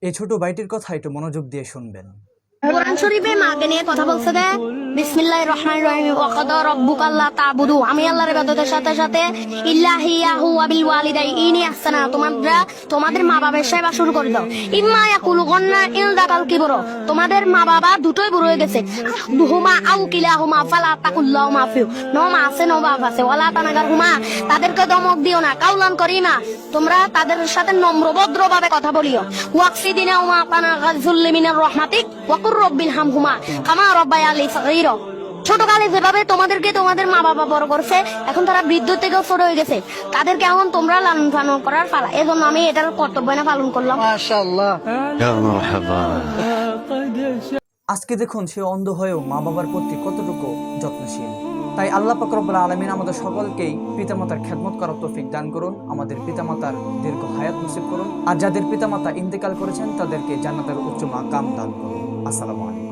এই ছোট বাইটির কথা একটু মনোযোগ দিয়ে শুনবেন। কোরআন শরীফে মাকে নিয়ে কথা বলছে যে বিসমিল্লাহির রহমানির রহিম ওয়া কাদা রাব্বুকা আল্লা তা'বুদু, আমি আল্লাহর ইবাদতের সাথে সাথে ইল্লাহিয়াহু ওয়া বিল ওয়ালিদাইনি ইহসানা, তোমাদের মা বাবার সেবা শুরু করে দাও। ইম্মা ইয়াকুলুগান্না ইনদাকাল কিবর, তোমাদের মা বাবা দুটোই বুড়ো হয়ে গেছে। দুহুমা আও কিলাহুমা ফালা তাকুল্লাহুমা ফিউ, নো মা আছে নো বাপ আছে, ওয়ালা তানাগারহুমা, তাদেরকে দমক দিও না। কাউলান করিমা, তোমরা তাদের সাথে নম্র ভদ্রভাবে কথা বলিও। ওয়াকফিদিনা ওয়া তানাগাযুল্লি মিনার রাহমাতিক ওয়া কুর রব্বিল হামহুমা কামা রাব্বায়ানি সগীরা। ছোটকালে যেভাবে তোমাদেরকে তোমাদের মা বাবা বড় করছে, এখন তারা বৃদ্ধ থেকেও ছোট হয়ে গেছে, তাদেরকে এখন তোমরা লালন পালন করার পালা। এজন্য আমি এটার কর্তব্য না পালন করলাম। মাশাআল্লাহ, ইয়া মারহাবা। আজকে দেখুন সে অন্ধ হয়েও মা বাবার প্রতি কতটুকু যত্নশীল। তাই আল্লাহ পাক রব্বুল আলামিন আমাদের সকলকেই পিতামাতার খেদমত করার তৌফিক দান করুন, আমাদের পিতামাতার দীর্ঘ হায়াত নসিব করুন, আর যাদের পিতামাতা ইন্তেকাল করেছেন তাদেরকে জান্নাতের উচ্চ মাকাম দান করুন। আসসালামু আলাইকুম।